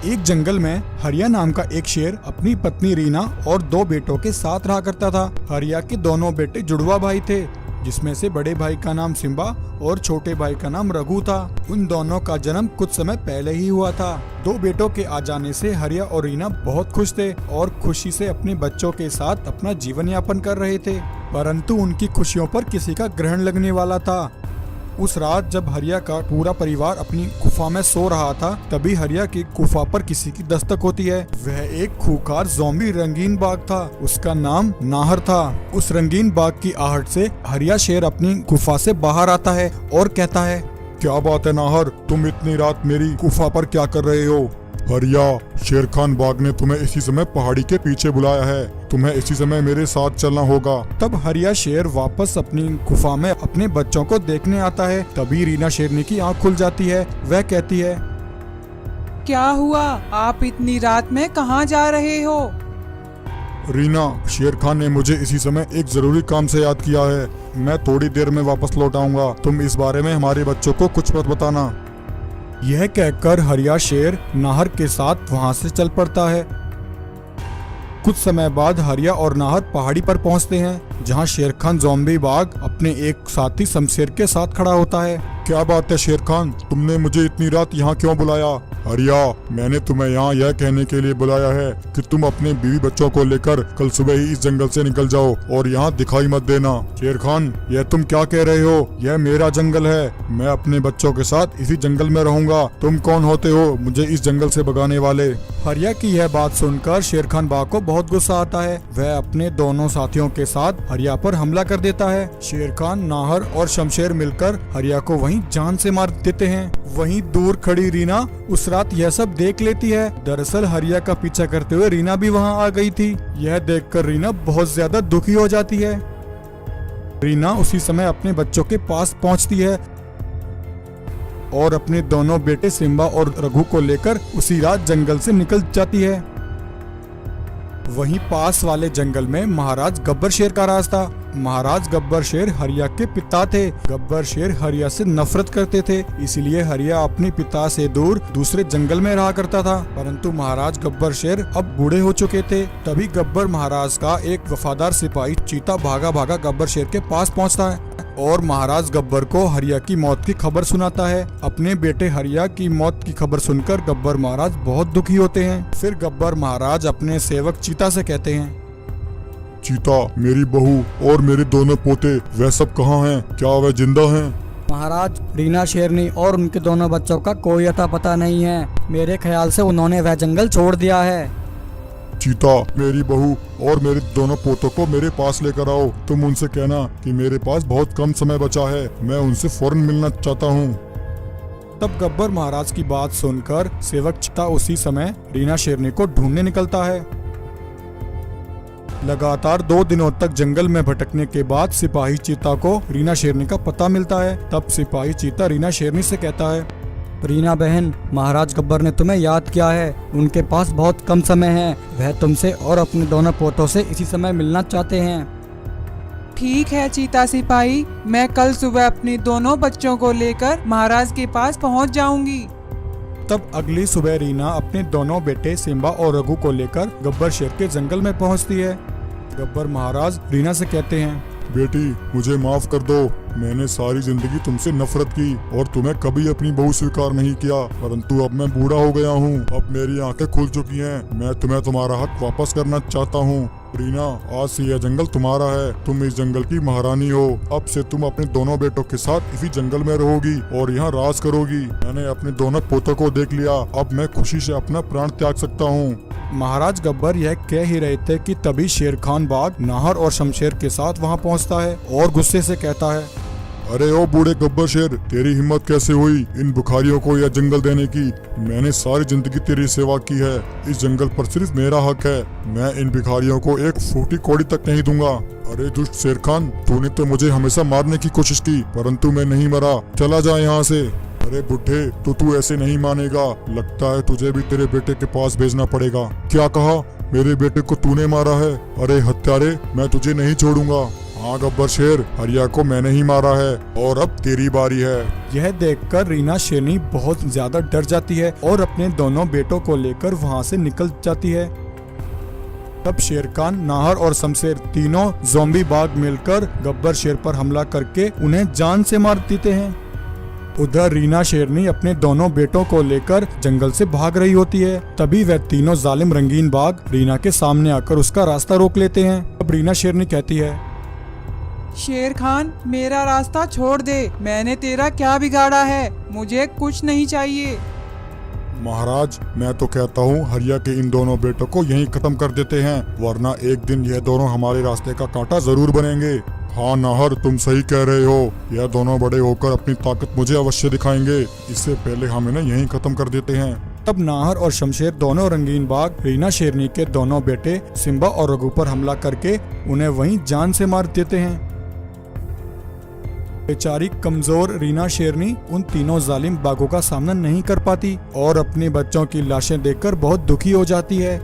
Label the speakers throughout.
Speaker 1: एक जंगल में हरिया नाम का एक शेर अपनी पत्नी रीना और 2 बेटों के साथ रहा करता था। हरिया के दोनों बेटे जुड़वा भाई थे, जिसमें से बड़े भाई का नाम सिम्बा और छोटे भाई का नाम रघु था। उन दोनों का जन्म कुछ समय पहले ही हुआ था। 2 बेटों के आ जाने से हरिया और रीना बहुत खुश थे और खुशी से अपने बच्चों के साथ अपना जीवन यापन कर रहे थे। परंतु उनकी खुशियों पर किसी का ग्रहण लगने वाला था। उस रात जब हरिया का पूरा परिवार अपनी गुफा में सो रहा था, तभी हरिया की गुफा पर किसी की दस्तक होती है। वह एक खूंखार ज़ॉम्बी रंगीन बाघ था। उसका नाम नाहर था। उस रंगीन बाघ की आहट से हरिया शेर अपनी गुफा से बाहर आता है और कहता है,
Speaker 2: क्या बात है नाहर, तुम इतनी रात मेरी गुफा पर क्या कर रहे हो? हरिया, शेर खान बाघ ने तुम्हें इसी समय पहाड़ी के पीछे बुलाया है। तुम्हें इसी समय मेरे साथ चलना होगा।
Speaker 1: तब हरिया शेर वापस अपनी गुफा में अपने बच्चों को देखने आता है। तभी रीना शेरनी की आंख खुल जाती है। वह कहती है,
Speaker 3: क्या हुआ? आप इतनी रात में कहाँ जा रहे हो?
Speaker 2: रीना, शेर खान ने मुझे इसी समय एक जरूरी काम से याद किया है। मैं थोड़ी देर में वापस लौट आऊंगा। तुम इस बारे में हमारे बच्चों को कुछ मत बताना।
Speaker 1: यह कहकर हरिया शेर नाहर के साथ वहां से चल पड़ता है। कुछ समय बाद हरिया और नाहर पहाड़ी पर पहुंचते हैं, जहां शेर खान ज़ॉम्बी बाघ अपने एक साथी शमशेर के साथ खड़ा होता है।
Speaker 2: क्या बात है शेर खान, तुमने मुझे इतनी रात यहाँ क्यों बुलाया? हरिया, मैंने तुम्हें यहाँ यह कहने के लिए बुलाया है कि तुम अपने बीवी बच्चों को लेकर कल सुबह ही इस जंगल से निकल जाओ और यहाँ दिखाई मत देना। शेर खान, यह तुम क्या कह रहे हो? यह मेरा जंगल है। मैं अपने बच्चों के साथ इसी जंगल में रहूंगा। तुम कौन होते हो मुझे इस जंगल से भगाने वाले?
Speaker 1: हरिया की यह बात सुनकर शेर खान बाघ को बहुत गुस्सा आता है। वह अपने दोनों साथियों के साथ हरिया पर हमला कर देता है। शेर खान, नाहर और शमशेर मिलकर हरिया को वहीं जान से मार देते हैं। वहीं दूर खड़ी रीना उस रात यह सब देख लेती है। दरअसल हरिया का पीछा करते हुए रीना भी वहां आ गई थी। यह देखकर रीना बहुत ज्यादा दुखी हो जाती है। रीना उसी समय अपने बच्चों के पास पहुंचती है और अपने दोनों बेटे सिम्बा और रघु को लेकर उसी रात जंगल से निकल जाती है। वहीं पास वाले जंगल में महाराज गब्बर शेर का राज था। महाराज गब्बर शेर हरिया के पिता थे। गब्बर शेर हरिया से नफरत करते थे, इसलिए हरिया अपने पिता से दूर दूसरे जंगल में रहा करता था। परंतु महाराज गब्बर शेर अब बूढ़े हो चुके थे। तभी गब्बर महाराज का एक वफादार सिपाही चीता भागा भागा गब्बर शेर के पास पहुंचता है और महाराज गब्बर को हरिया की मौत की खबर सुनाता है। अपने बेटे हरिया की मौत की खबर सुनकर गब्बर महाराज बहुत दुखी होते हैं। फिर गब्बर महाराज अपने सेवक चीता से कहते हैं,
Speaker 2: चीता, मेरी बहू और मेरे दोनों पोते वह सब कहाँ हैं? क्या वह जिंदा हैं?
Speaker 4: महाराज, रीना शेरनी और उनके दोनों बच्चों का कोई अता पता नहीं है। मेरे ख्याल से उन्होंने वह जंगल छोड़ दिया है।
Speaker 2: चीता, मेरी बहू और मेरे दोनों पोतों को मेरे पास लेकर आओ। तुम उनसे कहना कि मेरे पास बहुत कम समय बचा है। मैं उनसे फौरन मिलना चाहता हूँ।
Speaker 1: तब गब्बर महाराज की बात सुनकर सेवक चीता उसी समय रीना शेरनी को ढूंढने निकलता है। लगातार 2 दिनों तक जंगल में भटकने के बाद सिपाही चीता को रीना शेरनी का पता मिलता है। तब सिपाही चीता रीना शेरनी से कहता है,
Speaker 4: रीना बहन, महाराज गब्बर ने तुम्हें याद किया है। उनके पास बहुत कम समय है। वह तुमसे और अपने दोनों पोतों से इसी समय मिलना चाहते हैं।
Speaker 3: ठीक है चीता सिपाही, मैं कल सुबह अपने दोनों बच्चों को लेकर महाराज के पास पहुंच जाऊंगी।
Speaker 1: तब अगली सुबह रीना अपने दोनों बेटे सिम्बा और रघु को लेकर गब्बर शेर के जंगल में पहुंचती है। गब्बर महाराज रीना से कहते हैं,
Speaker 2: बेटी, मुझे माफ कर दो। मैंने सारी जिंदगी तुमसे नफरत की और तुम्हें कभी अपनी बहू स्वीकार नहीं किया। परंतु अब मैं बूढ़ा हो गया हूँ। अब मेरी आंखें खुल चुकी हैं। मैं तुम्हें तुम्हारा हक वापस करना चाहता हूँ। रीना, आज से यह जंगल तुम्हारा है। तुम इस जंगल की महारानी हो। अब से तुम अपने दोनों बेटों के साथ इसी जंगल में रहोगी और यहाँ राज करोगी। मैंने अपने दोनों पोतों को देख लिया। अब मैं खुशी से अपना प्राण त्याग सकता हूँ।
Speaker 1: महाराज गब्बर यह कह ही रहे थे कि तभी शेर खान बाघ नाहर और शमशेर के साथ वहां पहुंचता है और गुस्से से कहता है,
Speaker 2: अरे ओ बूढ़े गब्बर शेर, तेरी हिम्मत कैसे हुई इन भिखारियों को यह जंगल देने की? मैंने सारी जिंदगी तेरी सेवा की है। इस जंगल पर सिर्फ मेरा हक है। मैं इन भिखारियों को एक फूटी कौड़ी तक नहीं दूंगा। अरे दुष्ट शेर खान, तूने तो मुझे हमेशा मारने की कोशिश की, परंतु मैं नहीं मरा। चला जा यहाँ से। अरे बुढ़े, तो तू ऐसे नहीं मानेगा। लगता है तुझे भी तेरे बेटे के पास भेजना पड़ेगा। क्या कहा? मेरे बेटे को तूने मारा है? अरे हत्यारे, मैं तुझे नहीं छोड़ूंगा। हाँ गब्बर शेर, हरिया को मैंने ही मारा है और अब तेरी बारी है।
Speaker 1: यह देखकर रीना शेरनी बहुत ज्यादा डर जाती है और अपने दोनों बेटों को लेकर वहाँ से निकल जाती है। तब शेर खान, नाहर और शमशेर तीनों ज़ॉम्बी बाघ मिलकर गब्बर शेर पर हमला करके उन्हें जान से मार देते हैं। उधर रीना शेरनी अपने दोनों बेटों को लेकर जंगल से भाग रही होती है। तभी वह तीनों जालिम रंगीन बाघ रीना के सामने आकर उसका रास्ता रोक लेते हैं। अब रीना शेरनी कहती है,
Speaker 3: शेर खान, मेरा रास्ता छोड़ दे। मैंने तेरा क्या बिगाड़ा है? मुझे कुछ नहीं चाहिए।
Speaker 2: महाराज, मैं तो कहता हूँ हरिया के इन दोनों बेटों को यहीं खत्म कर देते हैं, वरना एक दिन यह दोनों हमारे रास्ते का कांटा जरूर बनेंगे। हाँ नाहर, तुम सही कह रहे हो। यह दोनों बड़े होकर अपनी ताकत मुझे अवश्य दिखाएंगे। इससे पहले हम इन्हें यहीं खत्म कर देते हैं।
Speaker 1: तब नाहर और शमशेर दोनों रंगीन बाघ रीना शेरनी के दोनों बेटे सिम्बा और रघु पर हमला करके उन्हें वहीं जान से मार देते हैं। बेचारी कमजोर रीना शेरनी उन तीनों जालिम बाघों का सामना नहीं कर पाती और अपने बच्चों की लाशें देखकर बहुत दुखी हो जाती है।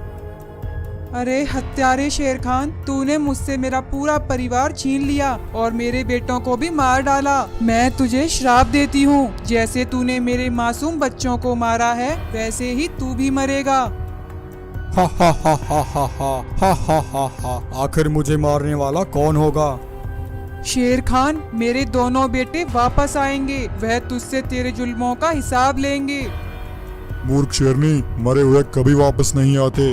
Speaker 3: अरे हत्यारे शेर खान, तूने मुझसे मेरा पूरा परिवार छीन लिया और मेरे बेटों को भी मार डाला। मैं तुझे श्राप देती हूँ, जैसे तूने मेरे मासूम बच्चों को मारा है वैसे ही तू भी मरेगा।
Speaker 1: हा हा हा हा हा हा हा हा हा हा। आखिर मुझे मारने वाला कौन होगा?
Speaker 3: शेर खान, मेरे दोनों बेटे वापस आएंगे। वह तुझसे तेरे जुल्मों का हिसाब लेंगे।
Speaker 2: मूर्ख शेरनी, मरे हुए कभी वापस नहीं आते।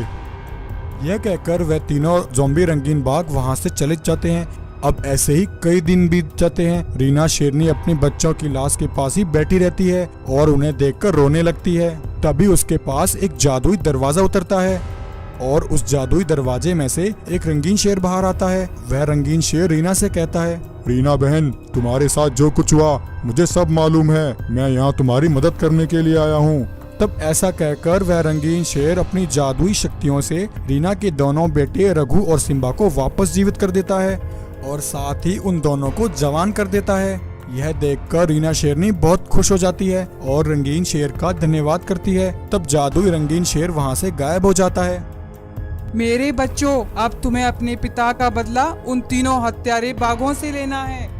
Speaker 1: यह कहकर वह तीनों ज़ॉम्बी रंगीन बाघ वहां से चले जाते हैं। अब ऐसे ही कई दिन बीत जाते हैं। रीना शेरनी अपने बच्चों की लाश के पास ही बैठी रहती है और उन्हें देखकर रोने लगती है। तभी उसके पास एक जादुई दरवाजा उतरता है और उस जादुई दरवाजे में से एक रंगीन शेर बाहर आता है। वह रंगीन शेर रीना से कहता है,
Speaker 2: रीना बहन, तुम्हारे साथ जो कुछ हुआ मुझे सब मालूम है। मैं यहाँ तुम्हारी मदद करने के लिए आया हूँ।
Speaker 1: तब ऐसा कहकर वह रंगीन शेर अपनी जादुई शक्तियों से रीना के दोनों बेटे रघु और सिम्बा को वापस जीवित कर देता है और साथ ही उन दोनों को जवान कर देता है। यह देखकर रीना शेरनी बहुत खुश हो जाती है और रंगीन शेर का धन्यवाद करती है। तब जादुई रंगीन शेर वहाँ से गायब हो जाता है।
Speaker 3: मेरे बच्चों, अब तुम्हें अपने पिता का बदला उन तीनों हत्यारे बाघों से लेना है।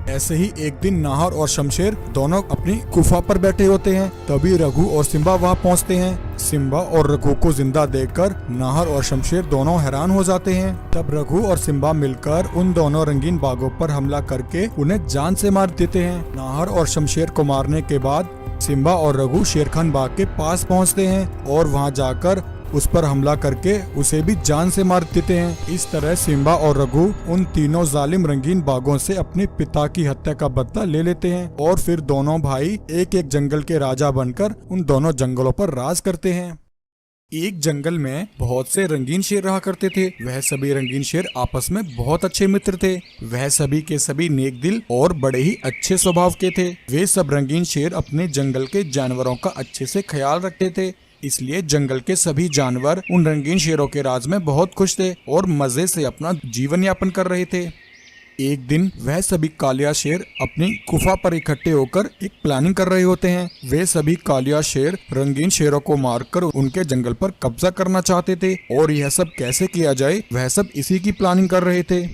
Speaker 1: ऐसे ही एक दिन नाहर और शमशेर दोनों अपनी गुफा पर बैठे होते हैं। तभी रघु और सिम्बा वहां पहुंचते हैं। सिम्बा और रघु को जिंदा देखकर नाहर और शमशेर दोनों हैरान हो जाते हैं। तब रघु और सिम्बा मिलकर उन दोनों रंगीन बाघों पर हमला करके उन्हें जान से मार देते हैं। नाहर और शमशेर को मारने के बाद सिम्बा और रघु शेरखान बाघ के पास पहुँचते हैं और वहाँ जाकर उस पर हमला करके उसे भी जान से मार देते हैं। इस तरह सिम्बा और रघु उन तीनों जालिम रंगीन बाघों से अपने पिता की हत्या का बदला ले लेते हैं और फिर दोनों भाई एक एक जंगल के राजा बनकर उन दोनों जंगलों पर राज करते हैं। एक जंगल में बहुत से रंगीन शेर रहा करते थे। वह सभी रंगीन शेर आपस में बहुत अच्छे मित्र थे। वह सभी के सभी नेक दिल और बड़े ही अच्छे स्वभाव के थे। वे सब रंगीन शेर अपने जंगल के जानवरों का अच्छे से ख्याल रखते थे, इसलिए जंगल के सभी जानवर उन रंगीन शेरों के राज में बहुत खुश थे और मजे से अपना जीवन यापन कर रहे थे। एक दिन वह सभी कालिया शेर अपनी गुफा पर इकट्ठे होकर एक प्लानिंग कर रहे होते हैं। वे सभी कालिया शेर रंगीन शेरों को मारकर उनके जंगल पर कब्जा करना चाहते थे और यह सब कैसे किया जाए वह सब इसी की प्लानिंग कर रहे थे।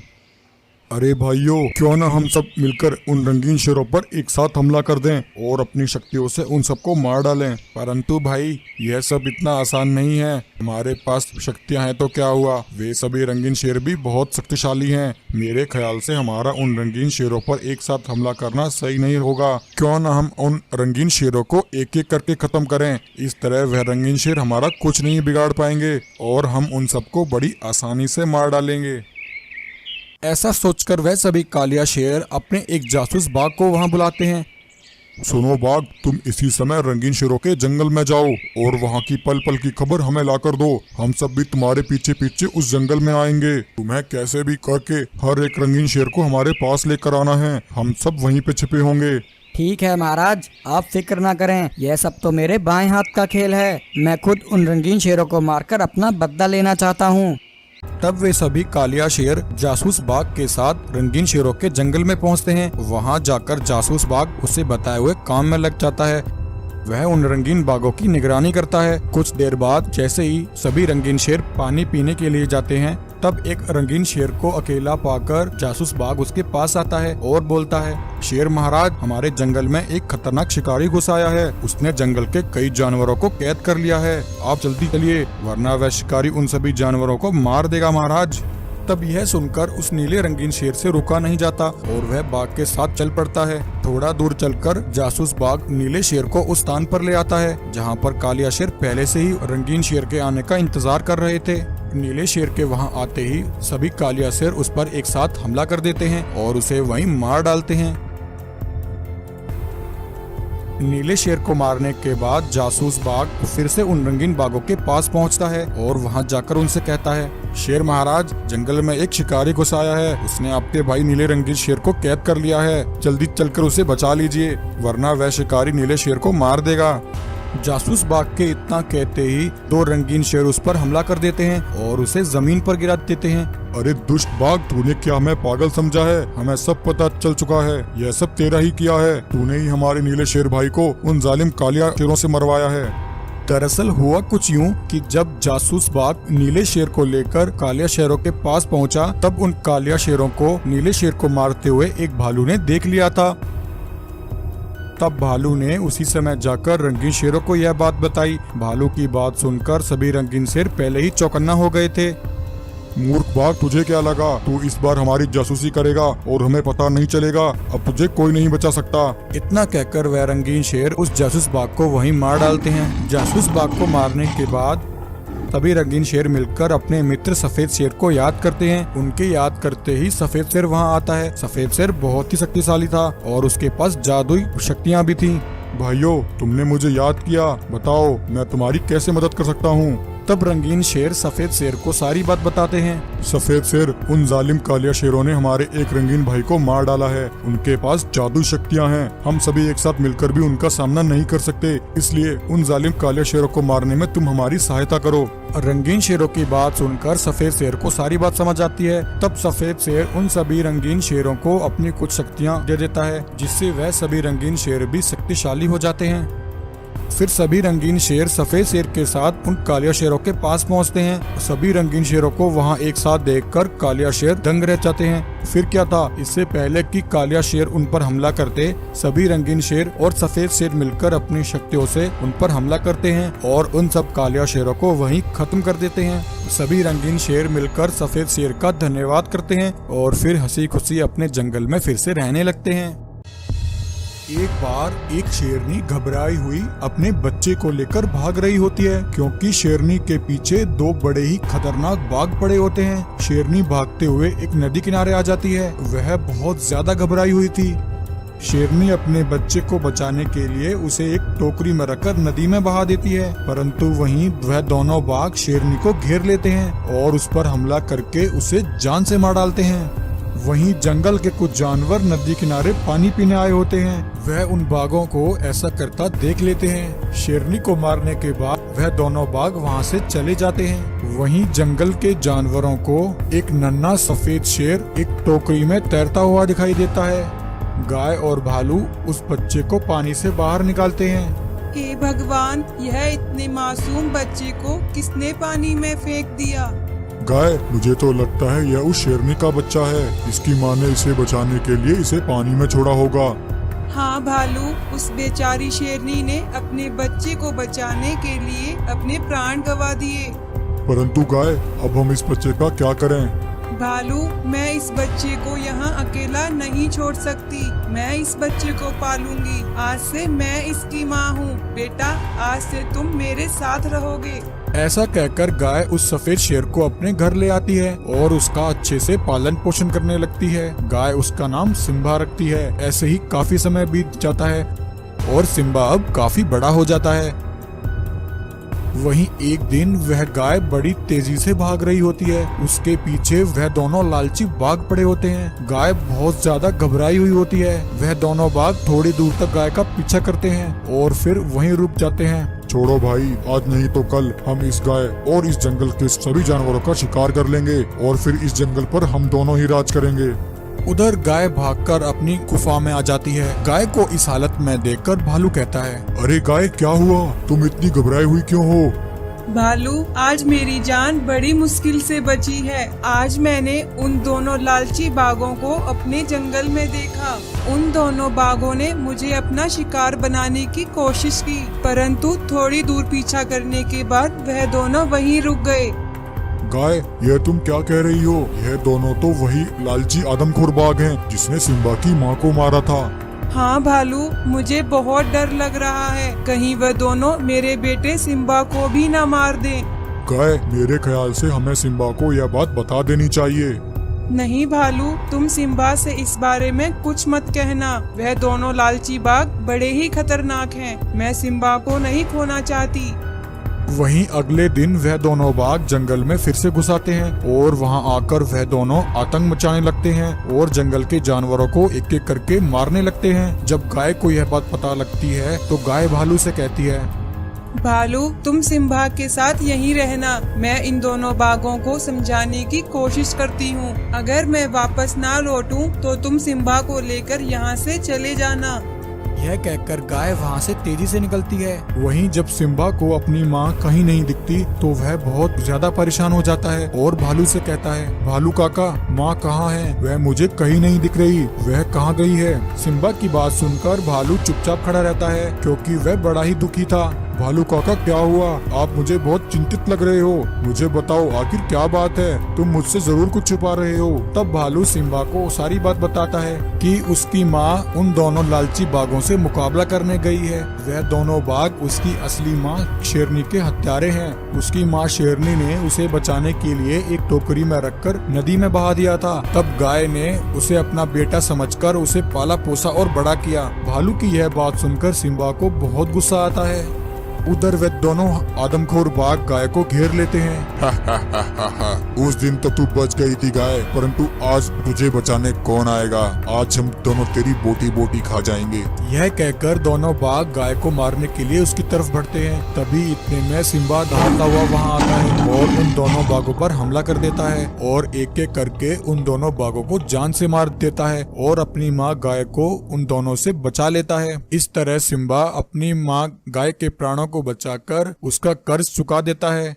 Speaker 2: अरे भाइयों, क्यों ना हम सब मिलकर उन रंगीन शेरों पर एक साथ हमला कर दें और अपनी शक्तियों से उन सबको मार डालें।
Speaker 1: परंतु भाई, यह सब इतना आसान नहीं है। हमारे पास शक्तियां हैं तो क्या हुआ, वे सभी रंगीन शेर भी बहुत शक्तिशाली हैं। मेरे ख्याल से हमारा उन रंगीन शेरों पर एक साथ हमला करना सही नहीं होगा। क्यों ना हम उन रंगीन शेरों को एक एक करके खत्म करें। इस तरह वह रंगीन शेर हमारा कुछ नहीं बिगाड़ पाएंगे और हम उन सबको बड़ी आसानी से मार डालेंगे। ऐसा सोचकर वह सभी कालिया शेर अपने एक जासूस बाघ को वहां बुलाते हैं।
Speaker 2: सुनो बाघ, तुम इसी समय रंगीन शेरों के जंगल में जाओ और वहाँ की पल पल की खबर हमें लाकर दो। हम सब भी तुम्हारे पीछे पीछे उस जंगल में आएंगे। तुम्हें कैसे भी करके हर एक रंगीन शेर को हमारे पास लेकर आना है। हम सब वहीं पे छिपे होंगे।
Speaker 4: ठीक है महाराज, आप फिक्र ना करें। यह सब तो मेरे बाएं हाथ का खेल है। मैं खुद उन रंगीन शेरों को मारकर अपना बदला लेना चाहता हूँ।
Speaker 1: तब वे सभी कालिया शेर जासूस बाघ के साथ रंगीन शेरों के जंगल में पहुंचते हैं। वहां जाकर जासूस बाघ उसे बताए हुए काम में लग जाता है। वह उन रंगीन बाघों की निगरानी करता है। कुछ देर बाद जैसे ही सभी रंगीन शेर पानी पीने के लिए जाते हैं, तब एक रंगीन शेर को अकेला पाकर जासूस बाघ उसके पास आता है और बोलता है, शेर महाराज, हमारे जंगल में एक खतरनाक शिकारी घुस आया है। उसने जंगल के कई जानवरों को कैद कर लिया है। आप जल्दी चलिए, वरना वह शिकारी उन सभी जानवरों को मार देगा महाराज। तब यह सुनकर उस नीले रंगीन शेर से रुका नहीं जाता और वह बाघ के साथ चल पड़ता है। थोड़ा दूर चलकर जासूस बाघ नीले शेर को उस स्थान पर ले आता है जहां पर कालिया शेर पहले से ही रंगीन शेर के आने का इंतजार कर रहे थे। नीले शेर के वहां आते ही सभी कालिया शेर उस पर एक साथ हमला कर देते हैं और उसे वहीं मार डालते हैं। नीले शेर को मारने के बाद जासूस बाघ फिर से उन रंगीन बाघों के पास पहुंचता है और वहां जाकर उनसे कहता है, शेर महाराज, जंगल में एक शिकारी घुस आया है। उसने आपके भाई नीले रंगीन शेर को कैद कर लिया है। जल्दी चलकर उसे बचा लीजिए, वरना वह शिकारी नीले शेर को मार देगा। जासूस बाघ के इतना कहते ही दो रंगीन शेर उस पर हमला कर देते हैं और उसे जमीन पर गिरा देते हैं।
Speaker 2: अरे दुष्ट बाघ, तूने क्या हमें पागल समझा है? हमें सब पता चल चुका है, यह सब तेरा ही किया है। तूने ही हमारे नीले शेर भाई को उन जालिम कालिया शेरों से मरवाया है।
Speaker 1: दरअसल हुआ कुछ यूं कि जब जासूस बाघ नीले शेर को लेकर कालिया शेरों के पास पहुंचा, तब उन कालिया शेरों को नीले शेर को मारते हुए एक भालू ने देख लिया था। तब भालू ने उसी समय जाकर रंगीन शेरों को यह बात बताई। भालू की बात सुनकर सभी रंगीन शेर पहले ही चौकन्ना हो गए थे।
Speaker 2: मूर्ख बाघ, तुझे क्या लगा तू इस बार हमारी जासूसी करेगा और हमें पता नहीं चलेगा? अब तुझे कोई नहीं बचा सकता।
Speaker 1: इतना कहकर वह रंगीन शेर उस जासूस बाघ को वहीं मार डालते हैं। जासूस बाघ को मारने के बाद सभी रंगीन शेर मिलकर अपने मित्र सफेद शेर को याद करते हैं। उनके याद करते ही सफेद शेर वहां आता है। सफेद शेर बहुत ही शक्तिशाली था और उसके पास जादुई शक्तियां भी थीं।
Speaker 2: भाइयों, तुमने मुझे याद किया, बताओ मैं तुम्हारी कैसे मदद कर सकता हूँ?
Speaker 1: तब रंगीन शेर सफेद शेर को सारी बात बताते हैं।
Speaker 2: सफेद शेर, उन जालिम कालिया शेरों ने हमारे एक रंगीन भाई को मार डाला है। उनके पास जादू शक्तियां हैं। हम सभी एक साथ मिलकर भी उनका सामना नहीं कर सकते, इसलिए उन जालिम कालिया शेरों को मारने में तुम हमारी सहायता करो।
Speaker 1: रंगीन शेरों की बात सुनकर सफेद शेर को सारी बात समझ आती है। तब सफेद शेर उन सभी रंगीन शेरों को अपनी कुछ शक्तियां दे देता है, जिससे वह सभी रंगीन शेर भी शक्तिशाली हो जाते हैं। फिर सभी रंगीन शेर सफेद शेर के साथ उन कालिया शेरों के पास पहुंचते हैं। सभी रंगीन शेरों को वहां एक साथ देखकर कालिया शेर दंग रह जाते हैं। फिर क्या था, इससे पहले कि कालिया शेर उन पर हमला करते, सभी रंगीन शेर और सफेद शेर मिलकर अपनी शक्तियों से उन पर हमला करते हैं और उन सब कालिया शेरों को वहीं खत्म कर देते हैं। सभी रंगीन शेर मिलकर सफेद शेर का धन्यवाद करते हैं और फिर हंसी खुशी अपने जंगल में फिर से रहने लगते हैं। एक बार एक शेरनी घबराई हुई अपने बच्चे को लेकर भाग रही होती है, क्योंकि शेरनी के पीछे दो बड़े ही खतरनाक बाघ पड़े होते हैं। शेरनी भागते हुए एक नदी किनारे आ जाती है। वह बहुत ज्यादा घबराई हुई थी। शेरनी अपने बच्चे को बचाने के लिए उसे एक टोकरी में रखकर नदी में बहा देती है, परंतु वहीं वह दोनों बाघ शेरनी को घेर लेते हैं और उस पर हमला करके उसे जान से मार डालते हैं। वहीं जंगल के कुछ जानवर नदी किनारे पानी पीने आए होते हैं। वह उन बाघों को ऐसा करता देख लेते हैं। शेरनी को मारने के बाद वह दोनों बाघ वहां से चले जाते हैं। वहीं जंगल के जानवरों को एक नन्हा सफेद शेर एक टोकरी में तैरता हुआ दिखाई देता है। गाय और भालू उस बच्चे को पानी से बाहर निकालते हैं।
Speaker 3: हे भगवान, यह इतने मासूम बच्चे को किसने पानी में फेंक दिया?
Speaker 2: गाय, मुझे तो लगता है यह उस शेरनी का बच्चा है। इसकी माँ ने इसे बचाने के लिए इसे पानी में छोड़ा होगा।
Speaker 3: हाँ भालू, उस बेचारी शेरनी ने अपने बच्चे को बचाने के लिए अपने प्राण गंवा दिए।
Speaker 2: परंतु गाय, अब हम इस बच्चे का क्या करें?
Speaker 3: भालू, मैं इस बच्चे को यहाँ अकेला नहीं छोड़ सकती। मैं इस बच्चे को पालूंगी। आज से मैं इसकी माँ हूँ। बेटा, आज से तुम मेरे साथ रहोगे।
Speaker 1: ऐसा कहकर गाय उस सफेद शेर को अपने घर ले आती है और उसका अच्छे से पालन पोषण करने लगती है। गाय उसका नाम सिम्बा रखती है। ऐसे ही काफी समय बीत जाता है और सिम्बा अब काफी बड़ा हो जाता है। वहीं एक दिन वह गाय बड़ी तेजी से भाग रही होती है। उसके पीछे वह दोनों लालची बाघ पड़े होते हैं। गाय बहुत ज्यादा घबराई हुई होती है। वह दोनों बाघ थोड़ी दूर तक गाय का पीछा करते हैं और फिर वहीं रुक जाते हैं।
Speaker 2: छोड़ो भाई, आज नहीं तो कल हम इस गाय और इस जंगल के सभी जानवरों का शिकार कर लेंगे और फिर इस जंगल पर हम दोनों ही राज करेंगे।
Speaker 1: उधर गाय भागकर अपनी गुफा में आ जाती है। गाय को इस हालत में देखकर भालू कहता है,
Speaker 2: अरे गाय, क्या हुआ? तुम इतनी घबराई हुई क्यों हो?
Speaker 3: भालू, आज मेरी जान बड़ी मुश्किल से बची है। आज मैंने उन दोनों लालची बाघों को अपने जंगल में देखा। उन दोनों बाघों ने मुझे अपना शिकार बनाने की कोशिश की, परंतु थोड़ी दूर पीछा करने के बाद वह दोनों वहीं रुक गए।
Speaker 2: गाय, यह तुम क्या कह रही हो? यह दोनों तो वही लालची आदमखोर बाघ हैं जिसने सिम्बा की माँ को मारा था।
Speaker 3: हाँ भालू, मुझे बहुत डर लग रहा है, कहीं वह दोनों मेरे बेटे सिम्बा को भी न मार दें।
Speaker 2: गाय, मेरे ख्याल से हमें सिम्बा को यह बात बता देनी चाहिए।
Speaker 3: नहीं भालू, तुम सिम्बा से इस बारे में कुछ मत कहना। वह दोनों लालची बाघ बड़े ही खतरनाक हैं। मैं सिम्बा को नहीं खोना चाहती।
Speaker 1: वहीं अगले दिन वह दोनों बाघ जंगल में फिर से घुस आते हैं और वहां आकर वह दोनों आतंक मचाने लगते हैं और जंगल के जानवरों को एक एक करके मारने लगते हैं। जब गाय को यह बात पता लगती है तो गाय भालू से कहती है,
Speaker 3: भालू, तुम सिम्बा के साथ यहीं रहना। मैं इन दोनों बाघों को समझाने की कोशिश करती हूँ। अगर मैं वापस ना लौटूं तो तुम सिम्बा को लेकर यहाँ से चले जाना।
Speaker 4: यह कहकर गाय वहाँ से तेजी से निकलती है।
Speaker 1: वहीं जब सिम्बा को अपनी माँ कहीं नहीं दिखती तो वह बहुत ज्यादा परेशान हो जाता है और भालू से कहता है, भालू काका, माँ कहाँ है? वह मुझे कहीं नहीं दिख रही, वह कहाँ गई है? सिम्बा की बात सुनकर भालू चुपचाप खड़ा रहता है क्योंकि वह बड़ा ही दुखी था। भालू काका, क्या हुआ? आप मुझे बहुत चिंतित लग रहे हो। मुझे बताओ, आखिर क्या बात है? तुम मुझसे जरूर कुछ छुपा रहे हो। तब भालू सिम्बा को सारी बात बताता है कि उसकी माँ उन दोनों लालची बाघों से मुकाबला करने गई है। वह दोनों बाघ उसकी असली माँ शेरनी के हत्यारे हैं। उसकी माँ शेरनी ने उसे बचाने के लिए एक टोकरी में रखकर नदी में बहा दिया था। तब गाय ने उसे अपना बेटा समझकर उसे पाला पोसा और बड़ा किया। भालू की यह बात सुनकर सिम्बा को बहुत गुस्सा आता है। उधर वे दोनों आदमखोर बाघ गाय को घेर लेते हैं।
Speaker 2: उस दिन तो तू बच गई थी गाय, परंतु आज तुझे बचाने कौन आएगा? आज हम दोनों तेरी बोटी बोटी खा जाएंगे।
Speaker 1: यह कहकर दोनों बाघ गाय को मारने के लिए उसकी तरफ बढ़ते हैं। तभी इतने में सिम्बा दौड़ता हुआ वहां आता है और उन दोनों बाघों पर हमला कर देता है और एक एक करके उन दोनों बाघों को जान से मार देता है और अपनी माँ गाय को उन दोनों से बचा लेता है। इस तरह सिम्बा अपनी माँ गाय के प्राणों को बचाकर उसका कर्ज चुका देता है।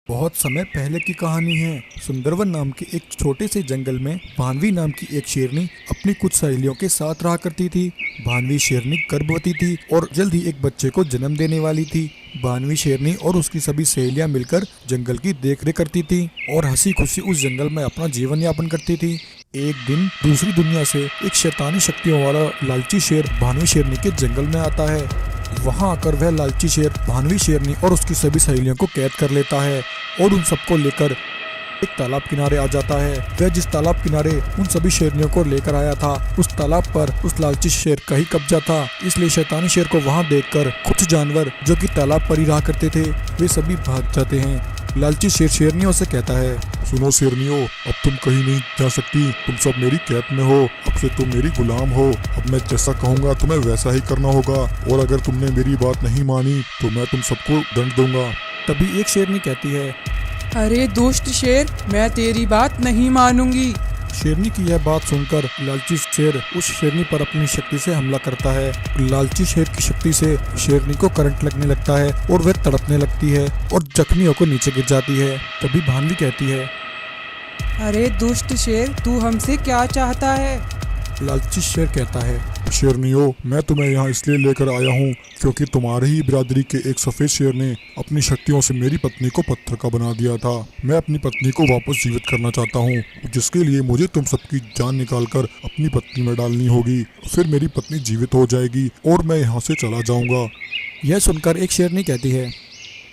Speaker 4: बहुत समय पहले की कहानी है। सुंदरवन नाम के एक छोटे से जंगल में भानवी नाम की एक शेरनी अपनी कुछ सहेलियों के साथ रहा करती थी। भानवी शेरनी गर्भवती थी और जल्द ही एक बच्चे को जन्म देने वाली थी। भानवी शेरनी और उसकी सभी सहेलियां मिलकर जंगल की देखरेख करती थी और हंसी खुशी उस जंगल में अपना जीवन यापन करती थी। एक दिन दूसरी दुनिया से एक शैतानी शक्तियों वाला लालची शेर भानवी शेरनी के जंगल में आता है। वहां आकर वह लालची शेर भानवी शेरनी और उसकी सभी सहेलियों को कैद कर लेता है और उन सबको लेकर एक तालाब किनारे आ जाता है। वह जिस तालाब किनारे उन सभी शेरनियों को लेकर आया था, उस तालाब पर उस लालची शेर का ही कब्जा था। इसलिए शैतानी शेर को वहां देखकर कुछ जानवर जो कि तालाब पर ही रहा करते थे, वे सभी भाग जाते हैं। लालची शेर शेरनियों से कहता है,
Speaker 2: सुनो शेरनियों, अब तुम कहीं नहीं जा सकती। तुम सब मेरी कैद में हो। अब से तुम मेरी गुलाम हो। अब मैं जैसा कहूँगा तुम्हें वैसा ही करना होगा और अगर तुमने मेरी बात नहीं मानी तो मैं तुम सबको दंड दूंगा।
Speaker 4: तभी एक शेरनी कहती है,
Speaker 3: अरे दुष्ट शेर, मैं तेरी बात नहीं मानूंगी।
Speaker 4: शेरनी की यह बात सुनकर लालची शेर उस शेरनी पर अपनी शक्ति से हमला करता है। लालची शेर की शक्ति से शेरनी को करंट लगने लगता है और वह तड़पने लगती है और जख्मी होकर नीचे गिर जाती है। तभी भानवी कहती है,
Speaker 3: अरे दुष्ट शेर, तू हमसे क्या चाहता है?
Speaker 4: लालची शेर कहता है,
Speaker 2: शेरनियों, मैं तुम्हें यहाँ इसलिए लेकर आया हूँ क्योंकि तुम्हारी ही बिरादरी के एक सफेद शेर ने अपनी शक्तियों से मेरी पत्नी को पत्थर का बना दिया था। मैं अपनी पत्नी को वापस जीवित करना चाहता हूँ, जिसके लिए मुझे तुम सबकी जान निकालकर अपनी पत्नी में डालनी होगी। फिर मेरी पत्नी जीवित हो जाएगी और मैं यहाँ से चला जाऊँगा।
Speaker 4: यह सुनकर एक शेरनी कहती है,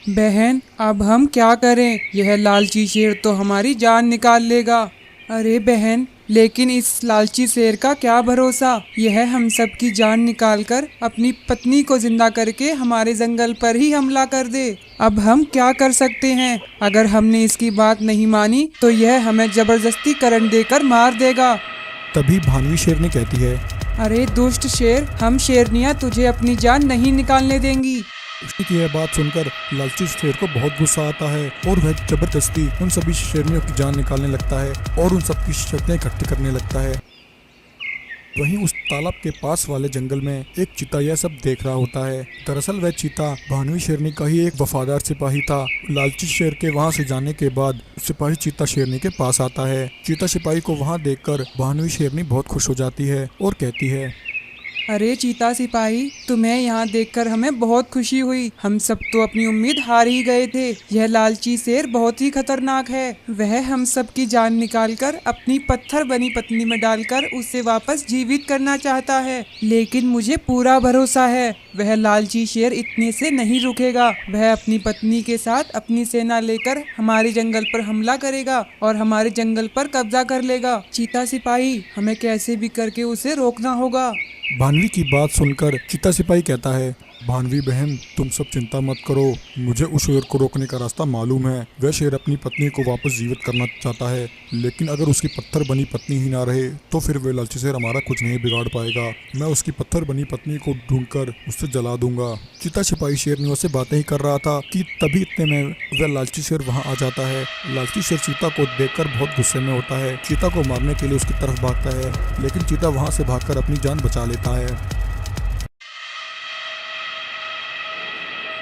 Speaker 3: बहन, अब हम क्या करें? यह लालची शेर तो हमारी जान निकाल लेगा। अरे बहन, लेकिन इस लालची शेर का क्या भरोसा? यह हम सब की जान निकालकर अपनी पत्नी को जिंदा करके हमारे जंगल पर ही हमला कर दे। अब हम क्या कर सकते हैं? अगर हमने इसकी बात नहीं मानी तो यह हमें जबरदस्ती करंट देकर मार देगा।
Speaker 4: तभी भानवी शेरनी कहती है,
Speaker 3: अरे दुष्ट शेर, हम शेरनियाँ तुझे अपनी जान नहीं निकालने देंगी।
Speaker 4: उसकी यह बात सुनकर लालची शेर को बहुत गुस्सा आता है और वह जबरदस्ती उन सभी शेरनियों की जान निकालने लगता है और उन सबकी शक्तियाँ इकट्ठी करने लगता है। वहीं उस तालाब के पास वाले जंगल में एक चीता यह सब देख रहा होता है। दरअसल वह चीता भानवी शेरनी का ही एक वफादार सिपाही था। लालची शेर के वहां से जाने के बाद सिपाही चीता शेरनी के पास आता है। चीता सिपाही को वहां देखकर भानवी शेरनी बहुत खुश हो जाती है और कहती है,
Speaker 3: अरे चीता सिपाही, तुम्हें यहाँ देखकर हमें बहुत खुशी हुई। हम सब तो अपनी उम्मीद हार ही गए थे। यह लालची शेर बहुत ही खतरनाक है। वह हम सब की जान निकालकर अपनी पत्थर बनी पत्नी में डालकर उसे वापस जीवित करना चाहता है। लेकिन मुझे पूरा भरोसा है वह लालची शेर इतने से नहीं रुकेगा। वह अपनी पत्नी के साथ अपनी सेना लेकर हमारे जंगल पर हमला करेगा और हमारे जंगल पर कब्जा कर लेगा। चीता सिपाही, हमें कैसे भी करके उसे रोकना होगा।
Speaker 4: भानवी की बात सुनकर चीता सिपाही कहता है, भानवी बहन, तुम सब चिंता मत करो। मुझे उस शेर को रोकने का रास्ता मालूम है। वह शेर अपनी पत्नी को वापस जीवित करना चाहता है, लेकिन अगर उसकी पत्थर बनी पत्नी ही ना रहे तो फिर वह लालची शेर हमारा कुछ नहीं बिगाड़ पाएगा। मैं उसकी पत्थर बनी पत्नी को ढूंढकर उससे जला दूंगा। चीता सिपाही शेरनियों से बातें ही कर रहा था कि तभी इतने में वह लालची शेर वहाँ आ जाता है। लालची शेर चीता को देखकर बहुत गुस्से में होता है। चीता को मारने के लिए उसकी तरफ भागता है, लेकिन चीता वहाँ से भागकर अपनी जान बचा लेता है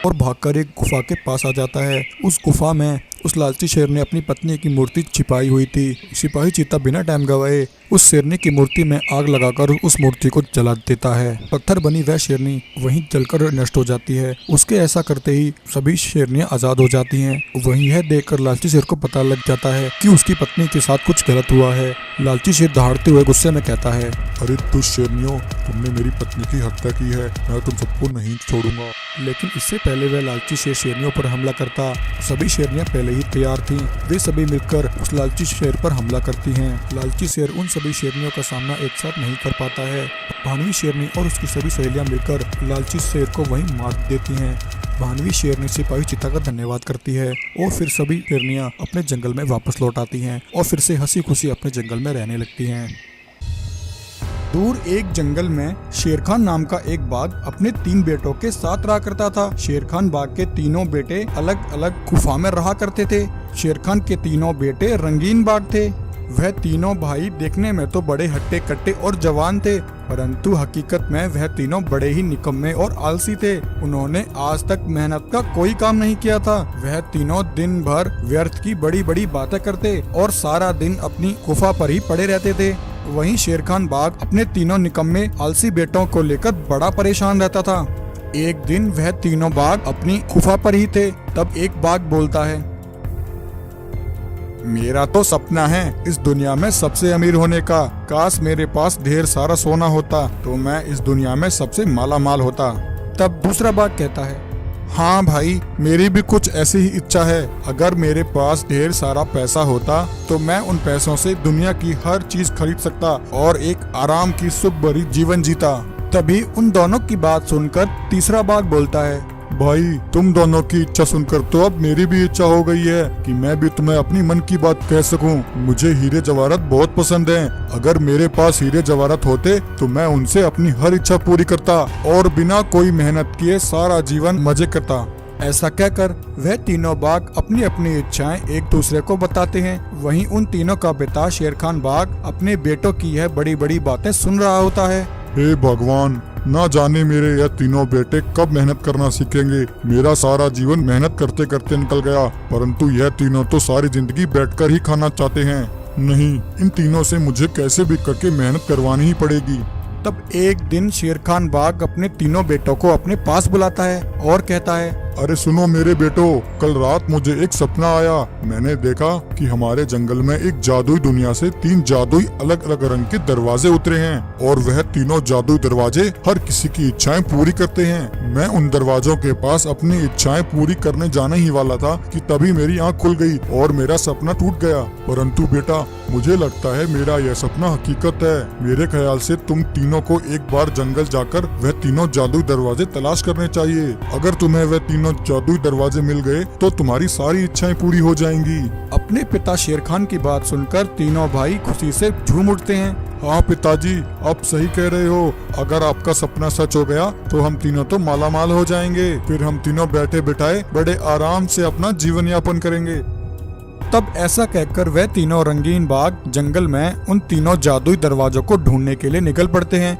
Speaker 4: और भागकर एक गुफा के पास आ जाता है। उस गुफा में उस लालची शेर ने अपनी पत्नी की मूर्ति छिपाई हुई थी। सिपाही चीता बिना टाइम गवाए उस शेरनी की मूर्ति में आग लगाकर उस मूर्ति को जला देता है। पत्थर बनी वह शेरनी वहीं जलकर नष्ट हो जाती है। उसके ऐसा करते ही सभी शेरनियां आजाद हो जाती हैं। वहीं यह देखकर लालची शेर को पता लग जाता है कि उसकी पत्नी के साथ कुछ गलत हुआ है। लालची शेर दहाड़ते हुए गुस्से में कहता है,
Speaker 2: अरे दुष्ट शेरनियों, तुमने मेरी पत्नी की हत्या की है। मैं तुम सबको नहीं छोड़ूंगा।
Speaker 4: लेकिन इससे पहले वह लालची शेर शेरनियों पर हमला करता। सभी शेरनियां पहले ही तैयार थीं। वे सभी मिलकर उस लालची शेर पर हमला करती हैं। लालची शेर उन सभी शेरनियों का सामना एक साथ नहीं कर पाता है। भानवी शेरनी और उसकी सभी सहेलियां मिलकर लालची शेर को वहीं मार देती हैं। भानवी शेरनी सिपाही चीता का धन्यवाद करती है और फिर सभी शेरनियां अपने जंगल में वापस लौट आती हैं और फिर से हंसी खुशी अपने जंगल में रहने लगती हैं।
Speaker 1: दूर एक जंगल में शेरखान नाम का एक बाघ अपने 3 बेटों के साथ रहा करता था। शेरखान बाघ के तीनों बेटे अलग अलग गुफा में रहा करते थे। शेरखान के तीनों बेटे रंगीन बाघ थे। वह तीनों भाई देखने में तो बड़े हट्टे कट्टे और जवान थे, परंतु हकीकत में वह तीनों बड़े ही निकम्मे और आलसी थे। उन्होंने आज तक मेहनत का कोई काम नहीं किया था। वह तीनों दिन भर व्यर्थ की बड़ी बड़ी बातें करते और सारा दिन अपनी गुफा पर ही पड़े रहते थे। वहीं शेरखान बाघ अपने तीनों निकम्मे आलसी बेटों को लेकर बड़ा परेशान रहता था। एक दिन वह तीनों बाघ अपनी गुफा पर ही थे। तब एक बाघ बोलता है, मेरा तो सपना है इस दुनिया में सबसे अमीर होने का। काश मेरे पास ढेर सारा सोना होता तो मैं इस दुनिया में सबसे माला माल होता।
Speaker 4: तब दूसरा बाघ कहता है,
Speaker 2: हाँ भाई, मेरी भी कुछ ऐसी ही इच्छा है। अगर मेरे पास ढेर सारा पैसा होता तो मैं उन पैसों से दुनिया की हर चीज खरीद सकता और एक आराम की सुख भरी जीवन जीता।
Speaker 1: तभी उन दोनों की बात सुनकर तीसरा बाघ बोलता है,
Speaker 2: भाई, तुम दोनों की इच्छा सुनकर तो अब मेरी भी इच्छा हो गई है कि मैं भी तुम्हें अपनी मन की बात कह सकूं। मुझे हीरे जवाहरात बहुत पसंद हैं। अगर मेरे पास हीरे जवाहरात होते तो मैं उनसे अपनी हर इच्छा पूरी करता और बिना कोई मेहनत किए सारा जीवन मजे करता।
Speaker 1: ऐसा कहकर वह तीनों बाघ अपनी अपनी इच्छाएं एक दूसरे को बताते हैं। वहीं उन तीनों का पिता शेरखान बाघ अपने बेटों की यह बड़ी बड़ी बातें सुन रहा होता है।
Speaker 2: हे भगवान, ना जाने मेरे यह तीनों बेटे कब मेहनत करना सीखेंगे। मेरा सारा जीवन मेहनत करते करते निकल गया, परंतु यह तीनों तो सारी जिंदगी बैठकर ही खाना चाहते हैं। नहीं, इन तीनों से मुझे कैसे भी करके मेहनत करवानी ही पड़ेगी।
Speaker 1: तब एक दिन शेरखान बाघ अपने तीनों बेटों को अपने पास बुलाता है और कहता है,
Speaker 2: अरे सुनो मेरे बेटो, कल रात मुझे एक सपना आया। मैंने देखा कि हमारे जंगल में एक जादुई दुनिया से 3 जादुई अलग अलग रंग के दरवाजे उतरे हैं और वह तीनों जादुई दरवाजे हर किसी की इच्छाएं पूरी करते हैं। मैं उन दरवाजों के पास अपनी इच्छाएं पूरी करने जाने ही वाला था कि तभी मेरी आंख खुल गई और मेरा सपना टूट गया। परंतु बेटा, मुझे लगता है मेरा यह सपना हकीकत है। मेरे ख्याल से तुम तीनों को एक बार जंगल जाकर वह तीनों जादुई दरवाजे तलाश करने चाहिए। अगर तुम्हें वह तीनों जादुई दरवाजे मिल गए तो तुम्हारी सारी इच्छाएं पूरी हो जाएंगी।
Speaker 1: अपने पिता शेरखान की बात सुनकर तीनों भाई खुशी से झूम उठते हैं।
Speaker 2: हाँ पिताजी, आप सही कह रहे हो। अगर आपका सपना सच हो गया तो हम तीनों तो माला माल हो जाएंगे। फिर हम तीनों बैठे बिठाए बड़े आराम से अपना जीवन यापन करेंगे।
Speaker 1: तब ऐसा कहकर वह तीनों रंगीन बाघ जंगल में उन तीनों जादुई दरवाजों को ढूंढने के लिए निकल पड़ते हैं।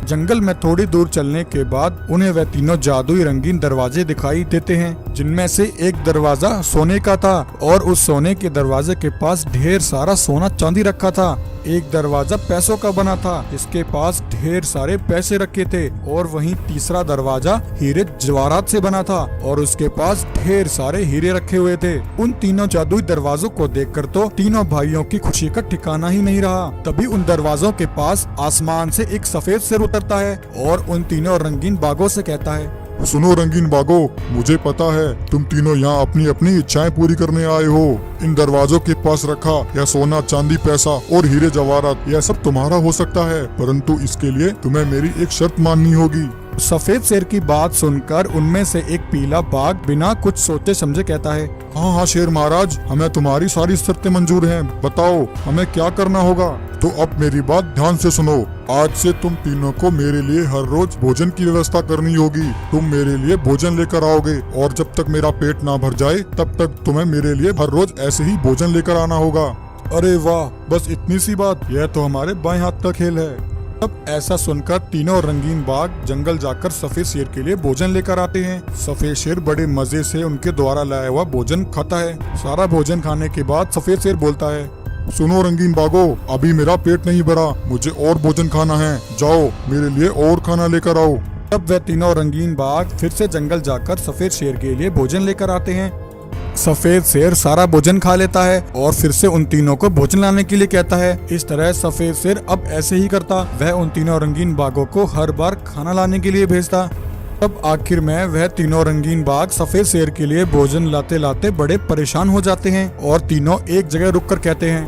Speaker 1: जंगल में थोड़ी दूर चलने के बाद उन्हें वह तीनों जादुई रंगीन दरवाजे दिखाई देते हैं, जिनमें से एक दरवाजा सोने का था और उस सोने के दरवाजे के पास ढेर सारा सोना चांदी रखा था। एक दरवाजा पैसों का बना था, जिसके पास ढेर सारे पैसे रखे थे, और वहीं तीसरा दरवाजा हीरे जवाहरात से बना था और उसके पास ढेर सारे हीरे रखे हुए थे। उन तीनों जादुई दरवाजों को देखकर तो तीनों भाइयों की खुशी का ठिकाना ही नहीं रहा। तभी उन दरवाजों के पास आसमान से एक सफेद शेर उतरता है और उन तीनों रंगीन बागों से कहता है,
Speaker 2: सुनो रंगीन बागो, मुझे पता है तुम तीनों यहाँ अपनी अपनी इच्छाएं पूरी करने आए हो। इन दरवाजों के पास रखा यह सोना चांदी पैसा और हीरे जवाहरात यह सब तुम्हारा हो सकता है, परंतु इसके लिए तुम्हें मेरी एक शर्त माननी होगी।
Speaker 1: सफेद शेर की बात सुनकर उनमें से एक पीला बाघ बिना कुछ सोचे समझे कहता है,
Speaker 2: हाँ हाँ शेर महाराज, हमें तुम्हारी सारी शर्तें मंजूर हैं, बताओ हमें क्या करना होगा। तो अब मेरी बात ध्यान से सुनो, आज से तुम तीनों को मेरे लिए हर रोज भोजन की व्यवस्था करनी होगी। तुम मेरे लिए भोजन लेकर आओगे और जब तक मेरा पेट ना भर जाए तब तक तुम्हें मेरे लिए हर रोज ऐसे ही भोजन लेकर आना होगा।
Speaker 1: अरे वाह, बस इतनी सी बात, यह तो हमारे बाएं हाथ का खेल है। तब ऐसा सुनकर तीनों रंगीन बाघ जंगल जाकर सफेद शेर के लिए भोजन लेकर आते हैं। सफेद शेर बड़े मजे से उनके द्वारा लाया हुआ भोजन खाता है। सारा भोजन खाने के बाद सफेद शेर बोलता है,
Speaker 2: सुनो रंगीन बागो, अभी मेरा पेट नहीं भरा, मुझे और भोजन खाना है, जाओ मेरे लिए और खाना लेकर आओ।
Speaker 1: तब वह तीनों रंगीन बाघ फिर से जंगल जाकर सफेद शेर के लिए भोजन लेकर आते हैं। सफेद शेर सारा भोजन खा लेता है और फिर से उन तीनों को भोजन लाने के लिए कहता है। इस तरह सफेद शेर अब ऐसे ही करता, वह उन तीनों रंगीन बाघों को हर बार खाना लाने के लिए भेजता। तब आखिर में वह तीनों रंगीन बाघ सफेद शेर के लिए भोजन लाते लाते बड़े परेशान हो जाते हैं और तीनों एक जगह रुककर कहते हैं,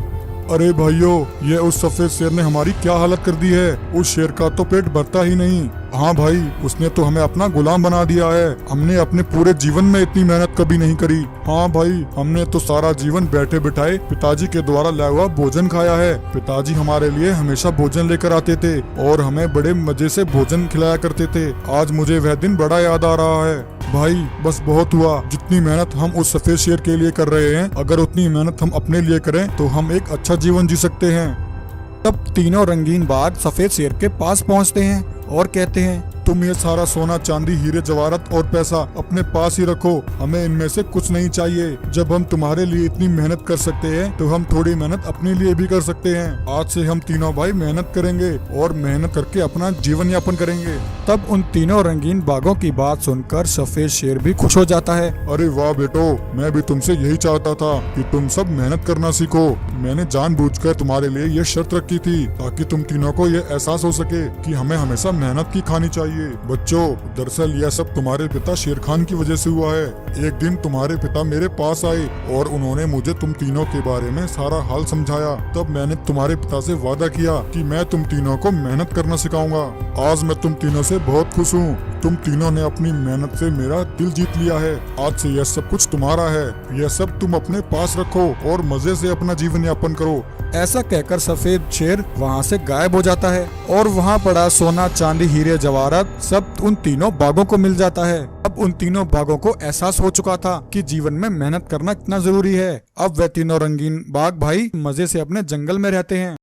Speaker 2: अरे भाइयों, ये उस सफेद शेर ने हमारी क्या हालत कर दी है। उस शेर का तो पेट भरता ही नहीं। हाँ भाई, उसने तो हमें अपना गुलाम बना दिया है। हमने अपने पूरे जीवन में इतनी मेहनत कभी नहीं करी। हाँ भाई, हमने तो सारा जीवन बैठे बिठाए पिताजी के द्वारा लाया हुआ भोजन खाया है। पिताजी हमारे लिए हमेशा भोजन लेकर आते थे और हमें बड़े मजे से भोजन खिलाया करते थे। आज मुझे वह दिन बड़ा याद आ रहा है। भाई बस बहुत हुआ, जितनी मेहनत हम उस सफेद शेर के लिए कर रहे हैं, अगर उतनी मेहनत हम अपने लिए करें तो हम एक अच्छा जीवन जी सकते हैं।
Speaker 1: तब तीनों रंगीन बाघ सफेद शेर के पास पहुंचते हैं और कहते हैं,
Speaker 2: तुम ये सारा सोना चांदी हीरे जवाहरात और पैसा अपने पास ही रखो, हमें इनमें से कुछ नहीं चाहिए। जब हम तुम्हारे लिए इतनी मेहनत कर सकते हैं तो हम थोड़ी मेहनत अपने लिए भी कर सकते हैं। आज से हम तीनों भाई मेहनत करेंगे और मेहनत करके अपना जीवन यापन करेंगे।
Speaker 1: तब उन तीनों रंगीन बाघों की बात सुनकर सफेद शेर भी खुश हो जाता है।
Speaker 2: अरे वाह बेटो, मैं भी तुमसे यही चाहता था कि तुम सब मेहनत करना सीखो। मैंने जानबूझकर तुम्हारे लिए ये शर्त रखी थी ताकि तुम तीनों को ये एहसास हो सके कि हमें हमेशा मेहनत की खानी चाहिए। बच्चों, दरअसल यह सब तुम्हारे पिता शेर खान की वजह से हुआ है। एक दिन तुम्हारे पिता मेरे पास आए और उन्होंने मुझे तुम तीनों के बारे में सारा हाल समझाया। तब मैंने तुम्हारे पिता से वादा किया कि मैं तुम तीनों को मेहनत करना सिखाऊंगा। आज मैं तुम तीनों से बहुत खुश हूँ। तुम तीनों ने अपनी मेहनत से मेरा दिल जीत लिया है। आज से यह सब कुछ तुम्हारा है। यह सब तुम अपने पास रखो और मजे से अपना जीवन यापन करो।
Speaker 1: ऐसा कहकर सफेद शेर वहाँ से गायब हो जाता है और वहाँ पड़ा सोना चांदी हीरे जवाहरात सब उन तीनों बाघों को मिल जाता है। अब उन तीनों बाघों को एहसास हो चुका था कि जीवन में मेहनत करना कितना जरूरी है। अब वह तीनों रंगीन बाघ भाई मजे से अपने जंगल में रहते हैं।